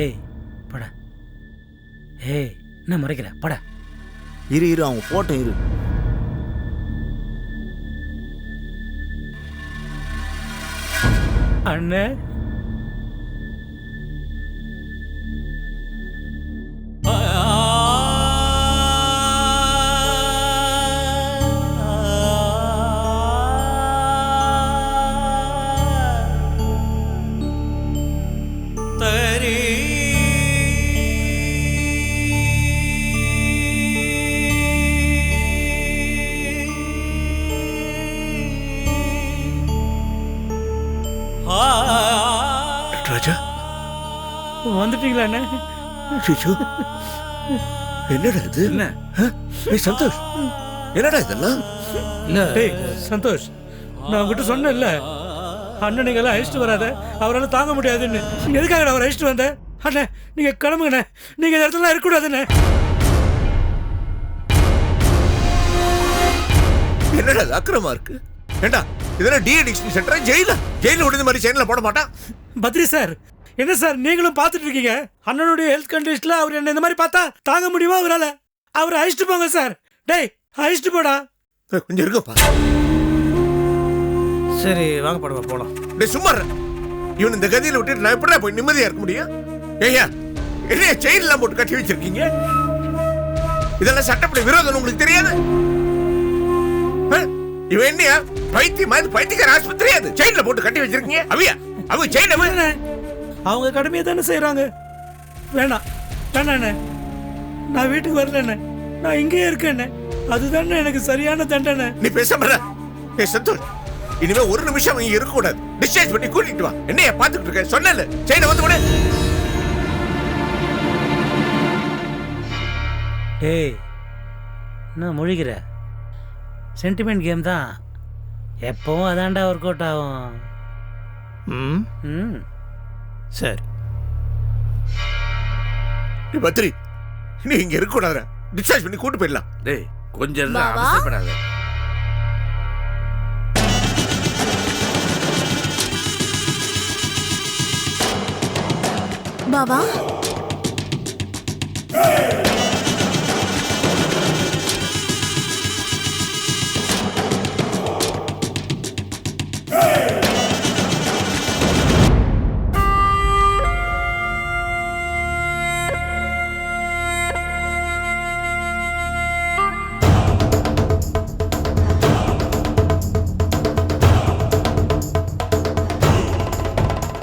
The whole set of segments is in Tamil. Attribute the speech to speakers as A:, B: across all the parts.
A: ஏய் பட. ஏய் என்ன முறைக்கிற பட.
B: இரு அவங்க போட்டோம் இரு.
A: அண்ணே
B: ராஜா
A: வந்துட்டீங்களா அண்ணே?
B: என்னடா இது?
C: என்ன
B: சந்தோஷ் என்னடா இதெல்லாம்?
A: டேய் சந்தோஷ், நான் உங்ககிட்ட சொன்னேன்ல அண்ணனுங்கெல்லாம் அழைச்சிட்டு வராத, அவரால் தாங்க முடியாதுன்னு. எதுக்காக அவர் அழைச்சிட்டு வந்த? அண்ணே நீங்க கிளம்புங்கண்ணே, நீங்க இந்த இடத்துல இருக்கக்கூடாதுண்ணே.
B: என்னடா அக்கிரமா இருக்கு? ஏண்டா இதெல்லாம் டிஎடிக்ஷன் சென்டரா ஜெயிலா? ஜெயில உடனே மாதிரி செயின்ல போட மாட்டான்.
A: பத்ரி சார், என்ன சார் நீங்களும் பார்த்துட்டு இருக்கீங்க? அண்ணனுடைய ஹெல்த் கண்டிஷன்ல அவர் என்ன இந்த மாதிரி பார்த்தா தாங்க முடியுமா அவரால? அவர் அழைச்சிட்டு போங்க சார். டேய் அழைச்சிட்டு போடா.
B: கொஞ்சம் இருக்கப்பா.
D: சரி வாங்க படுவா போலாம்.
B: டேய் சும்மா இவன் இந்த கதியில விட்டு நான் எப்படிடா போய் நிம்மதியா இருக்க முடியும்? ஏய்யா என்ன செயின்லாம் போட்டு கட்டி வச்சிருக்கீங்க? இதெல்லாம் சட்டப்படி விரோதம் உங்களுக்கு தெரியாது? இவன் என்னையா பைத்தியம் மாதிரி பைத்தியக்கார ஆஸ்பத்திரி அது செயின்ல போட்டு கட்டி வச்சிருக்கீங்க? அவங்க செயின்
A: அவங்க கடமையை தானே செய்யறாங்க. வேணாம் வேணாண்ணே, நான் வீட்டுக்கு வரலண்ணே, நான் இங்கேயே இருக்கேண்ணே. அதுதானே எனக்கு சரியான தண்டனை.
B: நீ பேசாம சந்தோஷ், இனிமே ஒரு நிமிஷம் இங்க இருக்க கூடாது. டிஸ்சார்ஜ் பண்ணி கூட்டிட்டு வா. என்னைய பாத்துக்கிட்டு இருக்க? சொன்னல செயினை வந்து விடு.
A: டேய் என்ன முழிக்கிற? சென்டிமெண்ட் கேம் தான், எப்பவும் அதான்டா ஒர்க் அவுட் ஆகும்.
D: சரி
B: நீ பத்ரி, நீ இங்க இருக்க கூடாது. டிஸ்சார்ஜ் பண்ணி கூட்டு போயிடலாம்.
C: டேய் கொஞ்சம் அவசரப்படாத.
E: பாபா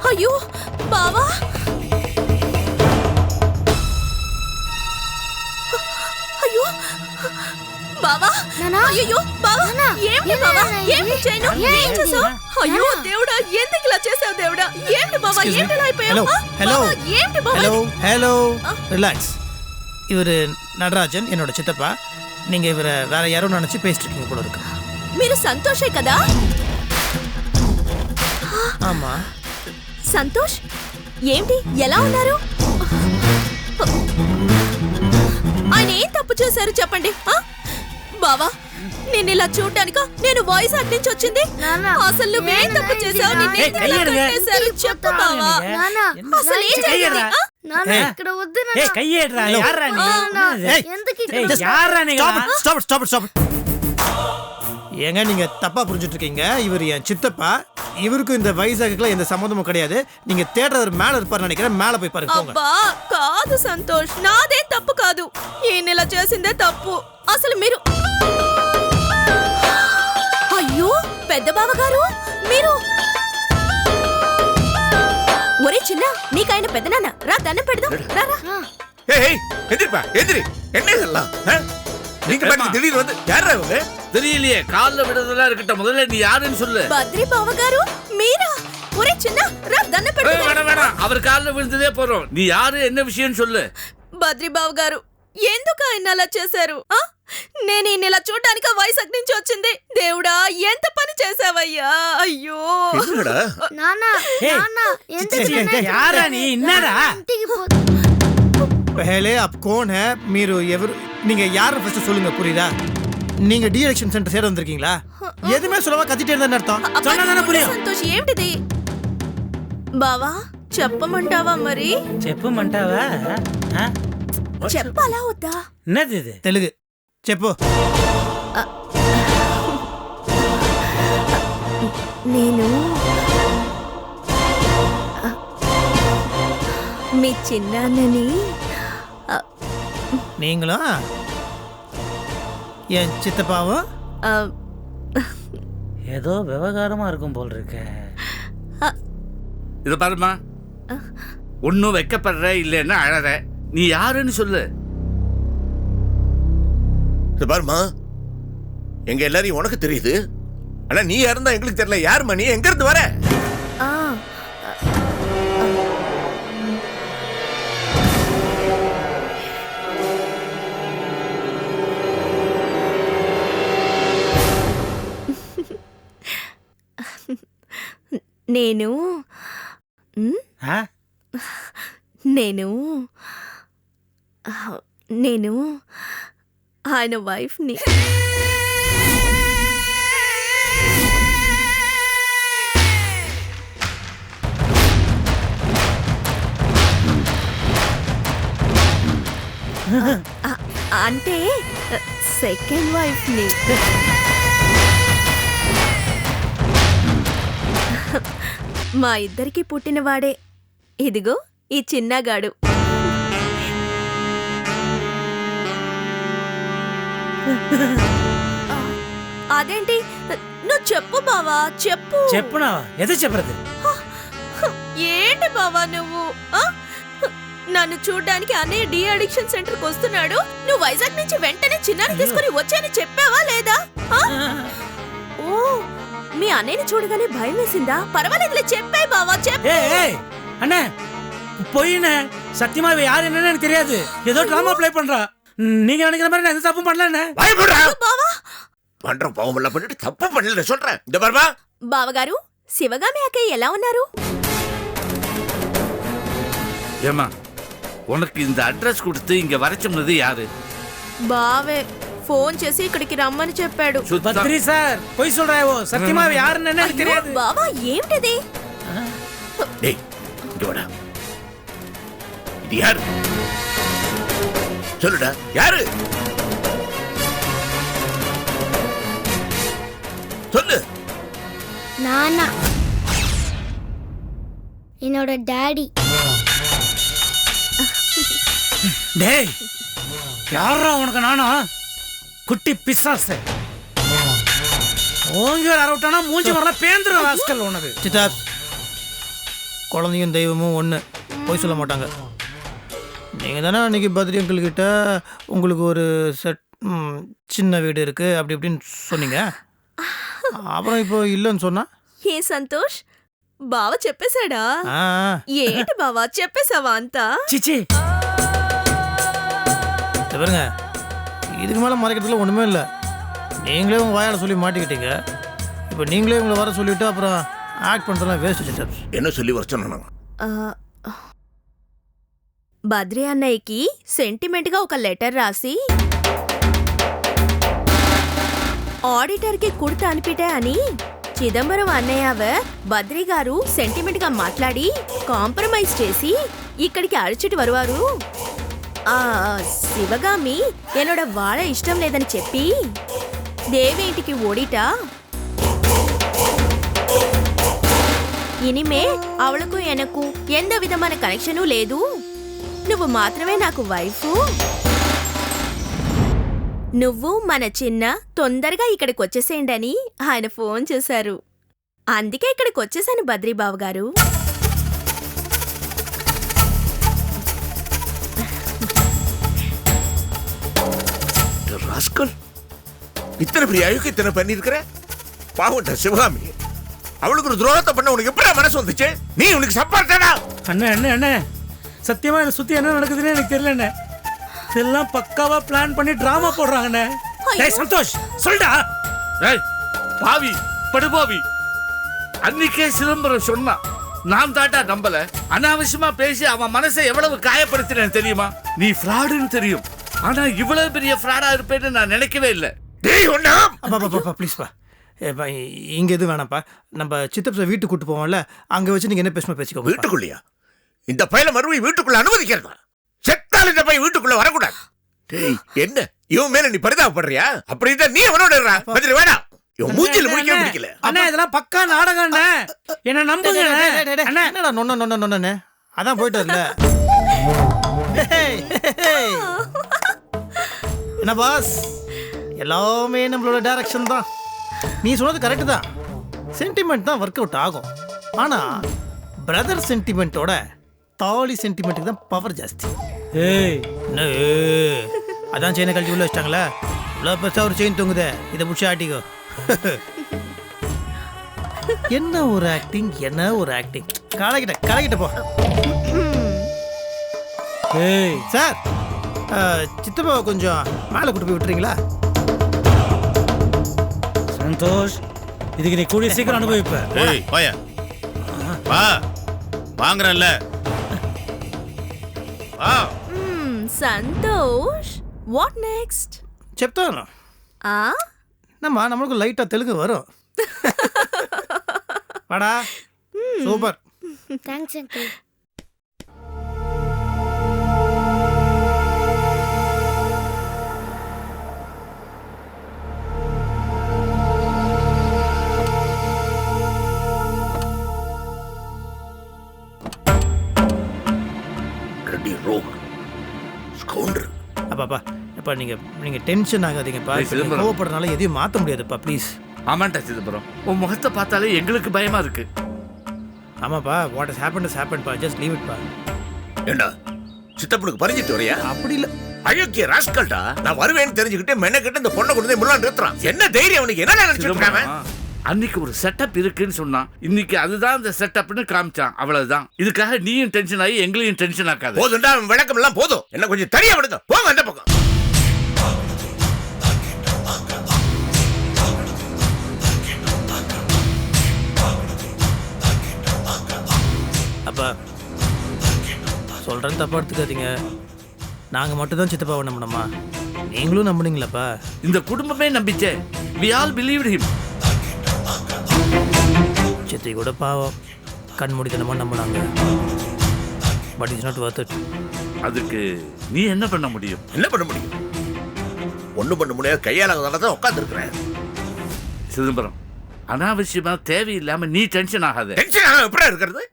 E: ஐயோ பாவா, ஐயோ బావా అయ్యో బావా ఏంటి బావా ఏంటి చేయను ఏం చేసావు అయ్యో దేవుడా ఎందుకు ఇలా చేసావు దేవుడా ఏంటి బావా ఏంటి ఇలా అయిపోయావు
D: హలో
E: ఏంటి బావా
D: హలో హలో ரிலாக்ஸ். இவர் நடராஜன் என்னோட சித்தப்பா. நீங்க இவரை வேற யாரோ நினைச்சு பேசிட்டு இருக்கீங்க போல இருக்கு.
E: మీరు సంతోషే కదా?
D: ஆமா
E: సంతోష్ ఏంటి ఎలా ఉన్నారు? ఆయన ఏం తప్పు చేశారు చెప్పండి. బావా నిన్ను ఇలా చూడడానిక నేను వాయిస్ అట్ నుంచి వచ్చింది. అసలు నువ్వేం తప్పు చేశావు? నిన్ను చెప్పు బావా, అసలు ఏం జరిగింది?
A: ఇక్కడ వద్దు కయ్యేడ్రా. యార్రా నీ?
D: ஸ்டாப். ஏங்க நீங்க தப்பா புரிஞ்சுட்டு இருக்கீங்க. இவர் என் சித்தப்பா. இவருக்கும் இந்த வைசாக்குல எந்த சம்பந்தமும் கிடையாது. நீங்க தேடுறவர் மேல இருப்பாரு நினைக்கிறேன். மேல போய் பாருங்க.
E: అబ్బా కాదు సంతోష్, నాదే తప్పు కాదు. ఈయన ఇలా చేసిందే తప్పు. అసలు మీరు అయ్యో పెద్ద బావ గారు మీరు. ఒరే చిన్న, నీకైన పెద్దనాన్న రా, దండం పెడదాం రా.
B: ஏய் எந்திரிப்பா எந்திரி. என்ன இதெல்லாம்? நீங்க பாட்டு திடீர்னு வந்து யாரா இவங்க?
C: தெரியலையே, கால்ல விடுறதெல்லாம் இருக்கட்டும், முதல்ல நீ யாருன்னு சொல்லு.
E: బద్రి బావ గారు మీరా? ఒరే చిన్న రా, దండం పెడదాం.
C: வேணாம், அவர் கால்ல விழுந்ததே போறோம். நீ யாரு, என்ன விஷயம் சொல்லு.
E: బద్రి బావ గారు ఎందుకు ఆయన అలా చేశారు? నేను ఈయన ఇలా చూడడానికి వైజాగ్ నుంచి వచ్చింది. దేవుడా ఎంత పని చేసావయ్యా. అయ్యో
D: पहले आप कौन है? మీరు ఎవరు? நீங்க யாரை ஃபர்ஸ்ட் சொல்லுங்க, புரியுதா? நீங்க டிஎடிக்ஷன் சென்டர் சேர வந்திருக்கீங்களா? எதுமே சொல்லாம கத்திட்டே இருந்தா அர்த்தம்.
E: சொன்னதானே புரியும். సంతోష్ ఏంటిది? బావా చెప్పమంటావా మరి?
A: చెప్పమంటావా? ఆ?
E: చెప్పాలా వద్దా?
A: என்னது இது?
D: తెలుగు చెప్పు.
E: నేను మీ చిన్నాన్నని
D: நீங்களும் என் சித்தப்பாவும்
E: ఆ,
A: ஏதோ விவகாரமா இருக்கும் போல் இருக்க.
C: இத பாருமா, ஒன்னும் வெக்கப்படுற இல்லைன்னா அழற. நீ யாருன்னு சொல்லு.
B: இது பாருமா, எங்க எல்லாரையும் உனக்கு தெரியுது, ஆனா நீ யாருந்தா எங்களுக்கு தெரியல. யாருமா நீ? எங்க இருந்து வர?
E: ఆ, నేను
A: ஆ?
E: నేను నేను ఆయన వైఫ్ని. అంటే సెకండ్ వైఫ్ని. మా ఇద్దరికి పుట్టినవాడే ఇదిగో ఈ చిన్నగాడు. అదేంటి? నువ్వు చెప్పు బావా, చెప్పు.
A: చెప్పునావా? ఎదో చెప్పறது.
E: ఏంటి బావా నువ్వు? ఆ? నన్ను చూడ్డానికి అన్నయ్య డి అడిక్షన్ సెంటర్కి వస్తున్నాడు, నువ్వు వైజాగ్ నుంచి వెంటనే చిన్నాన్ని తీసుకుని వచ్చాని చెప్పావా లేదా? ఆ? ఓ, మీ అన్నయ్యని చూడగానే భయం వేసిందా? పర్వాలేదులే, చెప్పాయి బావా, చెప్పు.
A: ஏய் அண்ணே, பொய்னே. சத்தியமா இவ யாரு என்னன்னு எனக்கு தெரியாது. ஏதோ டிராமா ப்ளே பண்றா. நீங்க நினைக்கிற மாதிரி நான் எந்த தப்பும் பண்ணல.
B: பயப்படுறா?
E: బావా,
B: பண்ற பாவம் எல்லாம் பண்ணிட்டு தப்பு பண்ணல சொல்றேன். இந்த பாருமா,
E: బావగారు, శివగామి అక్కయ్య ఎలా ఉన్నారు?
C: ஏமா, உனக்கு இந்த அட்ரஸ் கொடுத்து இங்க வர சொன்னது யாரு?
E: బావే ఫోన్ చేసి ఇక్కడికి రమ్మని చెప్పాడు.
C: சுத்தம்.
A: பத்ரி சார் பொய் சொல்றாயோ? சத்தியமா இவ யாருன்னு எனக்கு தெரியாது.
E: బావా ఏమిటిది?
B: டேய் இங்க வாடா. இது யாரு? சொல்லுடா, யாரு? சொல்லு.
F: நானா, என்னோட டாடி.
A: டேய், யாரா உனக்கு நானா? குட்டி பிசாசு. ஓங்கி வர அரவிட்டானா மூஞ்சி வரலாம் பேந்துரு ராஸ்கல் உனக்கு.
D: சித்தாப், குழந்தையும் தெய்வமும் ஒன்று, போய் சொல்ல மாட்டாங்க. நீங்கள் தானே அன்றைக்கி பத்ரி அங்கிள் கிட்ட உங்களுக்கு ஒரு செட் சின்ன வீடு இருக்குது அப்படி இப்படின்னு சொன்னீங்க. அப்புறம் இப்போ இல்லைன்னு சொன்னா?
E: ఏ సంతోష్, బావ చెప్పేశాడా?
D: ஆ
E: ఏంటి బావా, చెప్పేశావా అంతా?
A: சிச்சி,
D: இதை பாருங்க, இதுக்கு மேலே மறைக்கிறதுல ஒன்றுமே இல்லை. நீங்களே உங்கள் வாயால் சொல்லி மாட்டிக்கிட்டீங்க. இப்போ நீங்களே உங்களை வர சொல்லிவிட்டு அப்புறம் ஆக்ட் பண்ணுறதுலாம் வேஸ்ட் சித்தாப்.
B: என்ன சொல்லி வர சொன்னாங்க?
E: ఆ, బద్రి అన్నయ్యకి సెంటిమెంట్ గా ఒక లెటర్ రాసి ఆడిటర్కి కుడుత అనిపిటే అని చిదంబరం అన్నయ్యవ బద్రి గారు సెంటిమెంట్ గా మాట్లాడి కాంప్రమైజ్ చేసి ఇక్కడికి అడిచిட்டு வருவாరు. ఆ శివగామి என்னோட வாழ இஷ்டம் లేదని చెప్పి దేవి ఇంటికి ఓడిటా. ఇనిమే అవளுకు ఎనకు ఎంత విధమైన కనెక్షను లేదు, నువ్వు మాత్రమే నాకు వైఫ్. నువ్వు మన చిన్న తొందరగా ఇక్కడికి వచ్చేసేయండి అని ఆయన ఫోన్ చేశారు. అందుకే ఇక్కడికి వచ్చేసాను బద్రీబాబు గారు.
B: ராஸ்கல், இத்தனை பெரிய அழுக்கு இத்தனை பண்ணிருக்கிற பாவம் சிவகாமி. அவளுக்கு ஒரு துரோகத்தை பண்ண உனக்கு எப்படி மனசு வந்துச்சு? நீ உனக்கு சப்போர்ட் தானா?
A: அண்ணே அண்ணே அண்ணே, சத்தியமா என்னை சுத்தி என்ன நடக்குதுன்னு எனக்கு தெரியலண்ணே. இதெல்லாம் பக்காவா பிளான் பண்ணி டிராமா போடுறாங்கண்ணே. டேய் சந்தோஷ், சொல்டா.
C: ஏய் பாவி, படுபாவி, அன்னைக்கே சிதம்பரம் சொன்னா, நான் தாட்டா நம்பல. அனாவசியமா பேசி அவன் மனசை எவ்வளவு காயப்படுத்தினேன் தெரியுமா? நீ ஃப்ராடுன்னு தெரியும், ஆனா இவ்வளவு பெரிய ஃப்ராடா இருப்பேன்னு நான் நினைக்கவே இல்லை.
B: டேய் ஒண்ணா
D: அப்பா ப்ளீஸ்ப்பா, இங்கே எதுவும் வேணாம்ப்பா. நம்ம சித்தப்பா வீட்டுக்கு கூட்டு போவோம்ல, அங்கே வச்சு நீங்கள் என்ன பேசுமா பேசிக்கோங்க.
B: வீட்டுக்குள்ளையா? இந்த பையல மறுபடியும் வீட்டுக்குள்ள அனுமதிக்கிறதா? செத்தால் இந்த பையன் வீட்டுக்குள்ள வரக்கூடாது. டேய், என்ன இவன் மேல நீ பரிதாபப்படுறியா? அப்படிதான் நீ அவனோட இருடா. பத்திரி வேணாம். இவன் மூஞ்சில முடிக்க முடிக்கல.
A: அண்ணா இதெல்லாம் பக்கா நாடகம் அண்ணா. என்ன நம்புங்க அண்ணா.
D: என்னடா நொன்ன நொன்னே அதான் போயிட்டு வரல. என்ன பாஸ், எல்லாமே நம்மளோட டைரக்ஷன் தான். நீ சொன்னது கரெக்டு தான். சென்டிமெண்ட் தான் ஒர்க் அவுட் ஆகும். ஆனால் பிரதர் சென்டிமெண்ட்டோட தாலி சென்டிமெண்ட்டுக்கு தான் பவர் ஜாஸ்தி.
A: ஏய்
D: என்ன அதான் செயினை கழட்டி உள்ள வச்சிட்டாங்களே. இவ்வளோ பெருசாக ஒரு செயின் தொங்குதே, இதை பிடிச்சி ஆட்டிக்கோ. என்ன ஒரு ஆக்டிங், என்ன ஒரு ஆக்டிங். கலக்கிட்ட போ.
A: ஏய்
D: சார், சித்தப்பா கொஞ்சம் மேலே கூட்டு போய் விட்டுறீங்களா?
A: சந்தோஷ், இதுக்கு நீ கூடிய சீக்கிரம் அனுபவிப்ப.
G: ஏய் போய வா, வாங்குறல்ல வா.
E: Santosh what next?
D: చెప్తాను. நம்மளுக்கு லைட்டாக தெலுங்கு வரும். வாடா, சூப்பர்.
F: Thanks uncle.
D: அப்பாப்பா, அப்பா நீங்கள் டென்ஷன் ஆகாதீங்கப்பா.
C: ஏய், சிதம்பரம்.
D: கோவப்படுறதுனால எதையும் மாற்ற முடியாதுப்பா, ப்ளீஸ்.
C: ஆமாண்டா சிதம்பரம், உன் முகத்தை பார்த்தாலே எங்களுக்கு பயமா இருக்கு.
D: ஆமாப்பா, வாட் இஸ் ஹேப்பன் பா, ஜஸ்ட் லீவ் இட் பா.
B: என்ன சித்தப்பனுக்கு பறிஞ்சிட்டு வரையா?
D: அப்படி இல்லை.
B: அயோக்கிய ராஸ்கல்டா. நான் வருவேன்னு தெரிஞ்சுக்கிட்டு மெனக்கிட்டு இந்த பொண்ணை கொண்டு முன்னாடி நிறுத்துறான். என்ன தைரியம் அவனுக்கு? என்ன நினைச்சிட்டு இருக்காம?
C: அன்னைக்கு ஒரு செட்டப் இருக்குன்னு சொன்னான், இன்னைக்கு அதுதான் அந்த செட்டப்னு காமிச்சான். அவ்வளவுதான். இதுக்காக நீயும் டென்ஷன் ஆகி எங்களையும் டென்ஷன் ஆக்காத.
B: போதும்டா, அவன் விளக்கம் எல்லாம் போதும். என்ன கொஞ்சம் தனியா விடுங்க. போங்க அந்த பக்கம்.
D: அப்பா சொல்கிறேன்னு தப்பாக எடுத்துக்காதீங்க. நாங்கள் மட்டும் தான் சித்தப்பாவை நம்பினோமா? நீங்களும் நம்புனீங்களாப்பா?
C: இந்த குடும்பமே நம்பிச்சே. we all believed him.
D: சித்தி கூட பாவம் கண்மூடித்தனமாக நம்பினாங்க. But it's not worth it.
C: அதுக்கு நீ என்ன பண்ண முடியும்?
B: என்ன பண்ண முடியும்? ஒண்ணும் பண்ண முடியாது. கையாளாக தான் உட்கார்ந்து இருக்கிறேன்.
C: சிதம்பரம், அனாவசியமா தேவையில்லாம நீ டென்ஷன் ஆகாத.
B: டென்ஷன் ஆக எப்படி இருக்கிறது?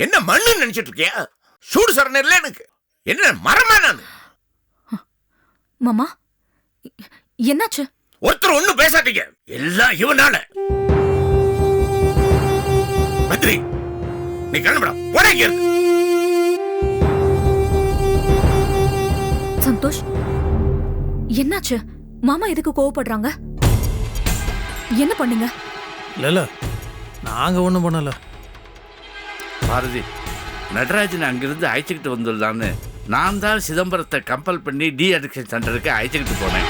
B: என்ன மண்ணு நினைச்சிட்டு இருக்கியா? சூடு சரண இல்லை எனக்கு. என்ன மரமா நான்?
E: மாமா என்னாச்சு?
B: ஒருத்தர் ஒண்ணும் பேசாதீங்க. எல்லாம் இவனால. பத்ரி, நீ கிளம்புடா. போறீங்க.
E: சந்தோஷ், என்னாச்சு? மாமா எதுக்கு கோவப்படுறாங்க? என்ன பண்ணீங்க?
D: இல்லை, நாங்கள் ஒன்றும் பண்ணல.
C: பாரதி, நடராஜன் அங்கிருந்து அழைச்சிக்கிட்டு வந்துடலான்னு நான் தான் சிதம்பரத்தை கம்பல் பண்ணி டி அடிக்ஷன் சென்டருக்கு அழைச்சிக்கிட்டு போனேன்.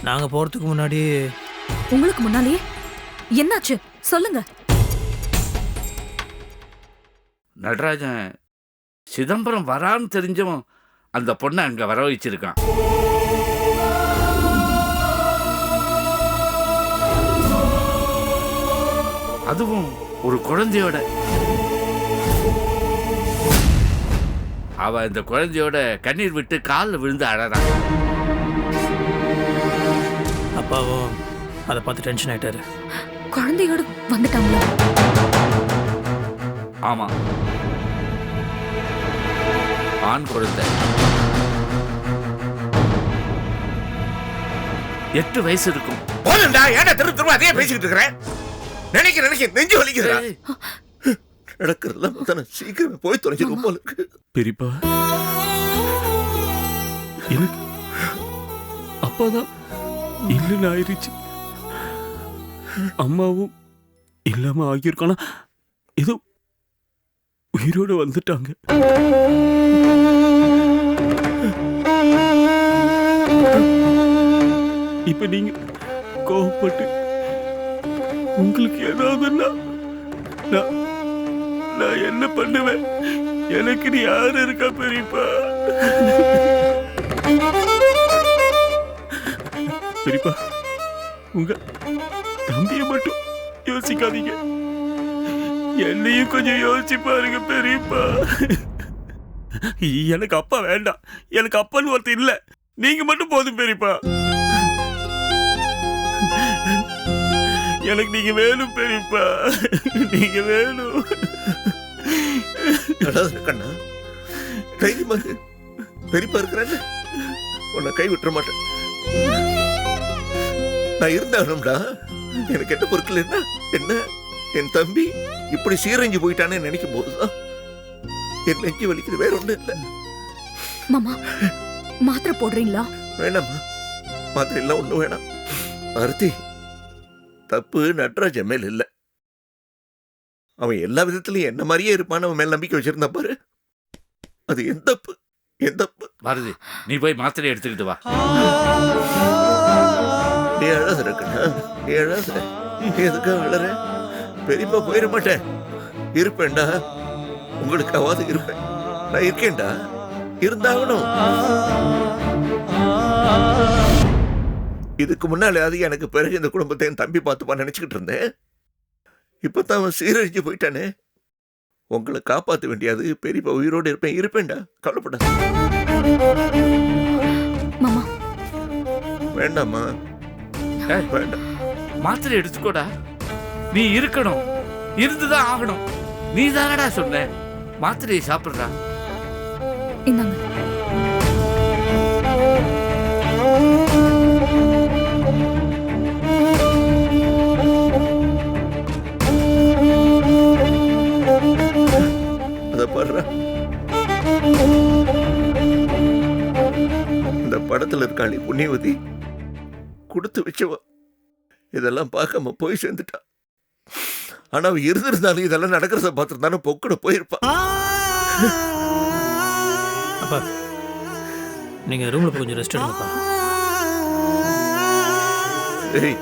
D: நாங்கள் போகிறதுக்கு முன்னாடி.
E: உங்களுக்கு முன்னாலேயே என்னாச்சு சொல்லுங்க.
C: நடராஜன் சிதம்பரம் வரான்னு தெரிஞ்சவன் அந்த பொண்ணை அங்க வர வச்சிருக்கான். அதுவும் ஒரு குழந்தையோட. அவ இந்த குழந்தையோட கண்ணீர் விட்டு காலில் விழுந்து அழறான்.
D: அப்பாவும் அதை பார்த்து டென்ஷன் ஆயிட்டாரு.
E: குழந்தையோட வந்துட்டாங்களா?
C: ஆமா, ஆண் குழந்தை. 8 வயசு இருக்கும்.
B: போதும்டா. ஏன்டா திரும்ப அதே பேசிக்கிட்டு இருக்கிறேன்? நினைக்க நெஞ்சு வலிக்குதுடா. நடக்கிறதெல்லாம் தானே சீக்கிரமே போய் தொலைஞ்சிருக்கும் போல இருக்கு.
H: பெரியப்பா, எனக்கு அப்பாதான் இல்லைன்னு ஆயிடுச்சு. அம்மாவும் இல்லாம ஆகியிருக்கானா, ஏதோ உயிரோட வந்துட்டாங்க. இப்ப நீங்க கோவப்பட்டு உங்களுக்கு ஏதாவதுன்னா நான் என்ன பண்ணுவேன்? எனக்கு நீ யாரு இருக்கா பெரியப்பா? பெரியப்பா, உங்க தம்பியை மட்டும் யோசிக்காதீங்க. என்னையும் கொஞ்சம் யோசிச்சு பாருங்க பெரியப்பா. எனக்கு அப்பா வேண்டாம். எனக்கு அப்பன்னு ஒருத்தர் இல்ல. நீங்க மட்டும் போதும் பெரியப்பா. எனக்கு நீங்க வேணும் பெரியப்பா. நீங்க வேணும்.
B: கண்ணா தைரியமா இரு. பெரியப்பா இருக்கிறேன்னு உன்னை கை விட்டுற மாட்டேன். நான் இருந்தாலும்டா எனக்கு என்ன பொருட்கள் என்ன என் தம்பி இப்படி சீரஞ்சு போயிட்டானே நினைக்கும் போதுதான் என் நெஞ்சு வலிக்குது. வேற ஒண்ணும் இல்லை.
E: மாமா மாத்திரை போடுறீங்களா?
B: வேணாம்மா, மாத்திரை எல்லாம் ஒண்ணும் வேணாம். ஆர்த்தி, தப்பு நடராஜன் மேல் இல்லை. அவன் எல்லா விதத்திலையும் என்ன மாதிரியே இருப்பான்னு அவன் மேல் நம்பிக்கை வச்சிருந்தா பாரு. அது என் தப்பு, என் தப்பு.
C: பாரதி, நீ போய் மாத்திரை எடுத்துக்கிட்டு வா.
B: நீ அழாத கண்ணா, நீ அழாத. எதுக்காக அழற? பெரியப்பா போயிட மாட்டேன். இருப்பேன்டா, உங்களுக்காவது இருப்பேன். நான் இருக்கேன்டா, இருந்தாகணும். இதுக்கு முன்னாலே அது எனக்கு பிறகு இந்த குடும்பத்தை என் தம்பி பார்த்துப்பான்னு நினைச்சுக்கிட்டு இருந்தேன். இப்பதான் அவன் சீரழிஞ்சு போயிட்டானே. உங்களை காப்பாற்ற வேண்டியது பெரியப்பா உயிரோடு இருப்பேன்டா, கவலைப்படாத.
E: மாமா
B: வேண்டாம்மா, வேண்டாம்.
C: மாத்திரை எடுத்துக்கோடா. நீ இருக்கணும், இருந்துதான் ஆகணும். நீ தானடா சொன்ன மாத்திரையை சாப்பிடுறா.
E: இந்தாங்க.
B: அத பாடுற இந்த படத்துல இருக்காளி புண்ணியவதி, கொடுத்து வச்சவ. இதெல்லாம் பார்க்காம போய் சேர்ந்துட்டா. ஆனா அவ இருந்திருந்தாலும் இதெல்லாம் நடக்கிறத பார்த்துருந்தாலும் பொக்குட போயிருப்பா.
D: அப்பா நீங்கள் ரூமில் போய் கொஞ்சம் ரெஸ்ட் எடுங்கப்பா.
B: ஏய்,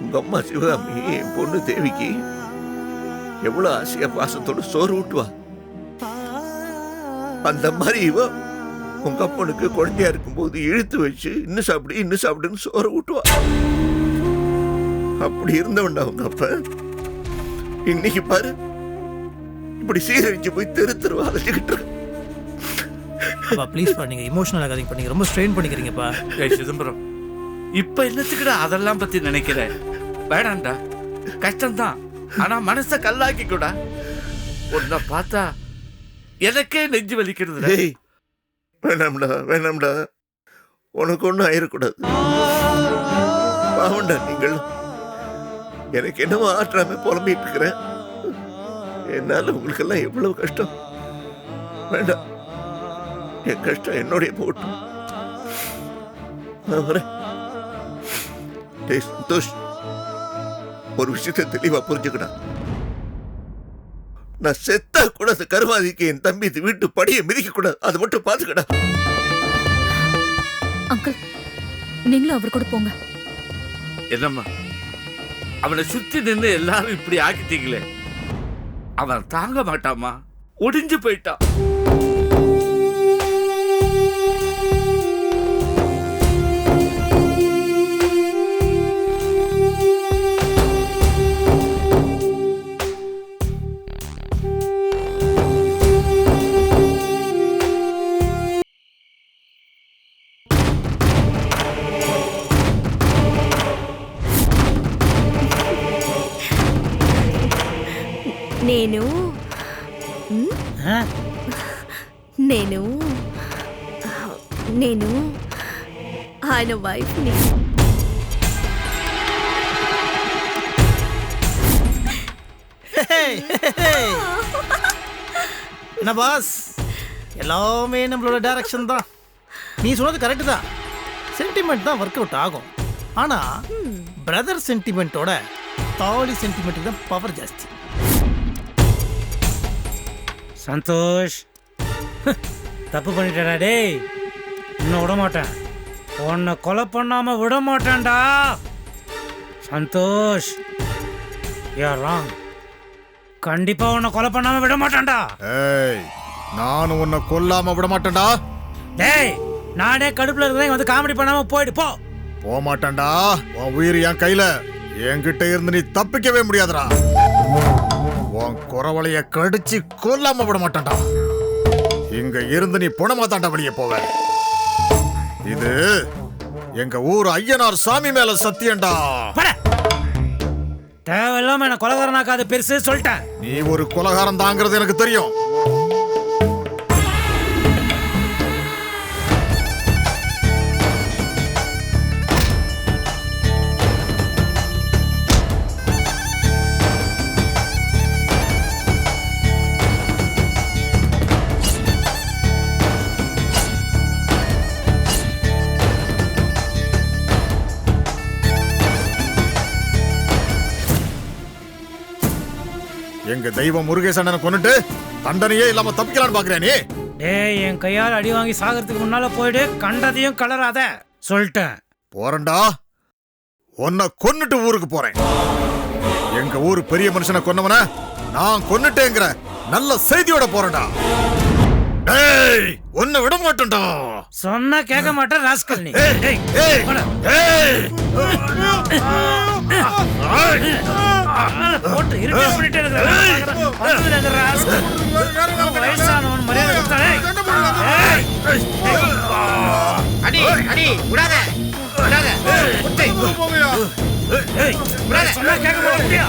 B: உங்க அம்மா சிவகாமி என் பொண்ணு தேவிக்கு எவ்வளவு ஆசையா பாசத்தோட சோறு ஊட்டுவா. அந்த மாதிரி இவ உங்க அப்பனுக்கு குழந்தையா இருக்கும்போது இழுத்து வச்சு இன்னும் சாப்பிடுன்னு சோறு ஊட்டுவா. அப்படி இருந்தவன்டா உங்க அப்ப. இன்னைக்கு பாரு, இப்படி சீரழிச்சு போய் தெருவா அழைச்சிக்கிட்டு இருக்க.
D: அப்பா ப்ளீஸ்ப்பா, நீங்கள் இமோஷனல் ஆகாதீங்க. நீங்கள் ரொம்ப ஸ்ட்ரெயின் பண்ணிக்கிறீங்கப்பா.
C: ஏய் சிதம்பரம், இப்ப என்னத்துக்குடா அதெல்லாம் பத்தி நினைக்கிற? வேணாண்டா, கஷ்டம்தான். ஆனா மனச கல்லாக்கி கூட உன்னை பார்த்தா எனக்கே நெஞ்சு வலிக்கிறது.
B: ஏய், வேணாம்டா, உனக்கு ஒன்றும் ஆயிடக்கூடாது. பாவண்டா நீங்கள். எனக்கு என்னவோ ஆற்றாம புலம்பிட்டு இருக்கிறேன். என்னால உங்களுக்கெல்லாம் எவ்வளவு கஷ்டம். வேண்டாம், என் கஷ்டம் என்னுடைய போட்டும். நான் வரேன். டேய் சந்தோஷ், ஒரு விஷயத்தை தெளிவா புரிஞ்சுக்கடா. நான் செத்தா கூட அந்த கருமாதிக்கு என் தம்பி வீட்டு படியை மிதிக்க கூடாது. அது மட்டும் பாத்துக்கடா.
E: அங்கிள், நீங்களும் அவர் கூட போங்க.
C: என்னம்மா, அவனை சுத்தி நின்று எல்லாரும் இப்படி ஆக்கிட்டீங்களே. அவன் தாங்க மாட்டாமா, ஒடிஞ்சு போயிட்டான்.
E: నేను నేను నేను ఆయన వైఫ్ని.
D: என்ன பாஸ், எல்லாமே நம்மளோட டைரக்ஷன் தான். நீ சொன்னது கரெக்டு தான். சென்டிமெண்ட் தான் ஒர்க் அவுட் ஆகும். ஆனால் பிரதர் சென்டிமெண்ட்டோட தாலி சென்டிமெண்ட்டுக்கு தான் பவர் ஜாஸ்தி.
A: சந்தோஷ், தப்பு பண்ணிட்டடா டேய். இன்னும் விட மாட்டேன். உன்னை கொலை பண்ணாம விட மாட்டேன்டா சந்தோஷ். You are wrong. கண்டிப்பா உன்னை கொலை பண்ணாம விட மாட்டேன்டா.
I: ஏய், நானும் உன்னை கொல்லாம விட மாட்டேன்டா.
A: டேய், நானே கடுப்புல இருக்கிறேன், வந்து காமெடி பண்ணாம போயிடு போ.
I: போக மாட்டேன்டா. உன் உயிர் என் கையில. என்கிட்ட இருந்து நீ தப்பிக்கவே முடியாதுடா. உன் குறவளைய கடிச்சு கொல்லாம விட மாட்டேன்டா. இங்க இருந்து நீ புணமா தாண்டா வெளியே போவ. இது எங்க ஊர் ஐயனார் சாமி மேல சத்தியம்டா.
A: தேவையில்லாம என்ன கொலகாரனாக்காத பெருசு சொல்லிட்டேன்.
I: நீ ஒரு கொலகாரம் தாங்கிறது எனக்கு தெரியும். எங்க தெய்வம் முருகேசனை கொன்னுட்டு தண்டனையே இல்லாம தப்பிக்கலான்னு பாக்குறேன் நீ.
A: டேய், என் கையால் அடி வாங்கி சாகிறதுக்கு முன்னால போயிடு. கண்டதையும் கலராத சொல்லிட்டேன்.
I: போறேன்டா. உன்னை கொன்னுட்டு ஊருக்கு போறேன். எங்க ஊர் பெரிய மனுஷனை கொன்னவன நான் கொன்னுட்டேங்கிற நல்ல செய்தியோட போறேன்டா. டேய், உன்னை விட மாட்டேன்டா.
A: சொன்னா கேட்க மாட்டேன் ராஸ்கல் நீ. போட்டு இருக்க பண்ணிட்டே இருக்கிற ராஸ்கல். வயசானவன் மரியாதை கொடுத்தானே.
D: அடி அடி விடாத விடாத.
A: சொன்னா கேட்க மாட்டேன் முடியா?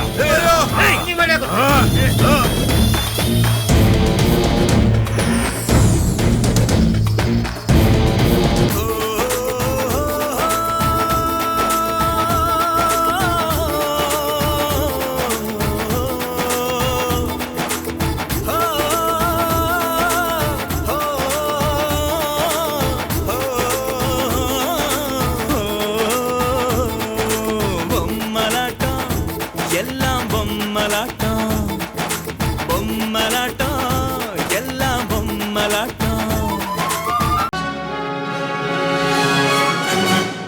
H: எல்லாம் பொம்மலாட்டம் பொம்மலாட்டம்.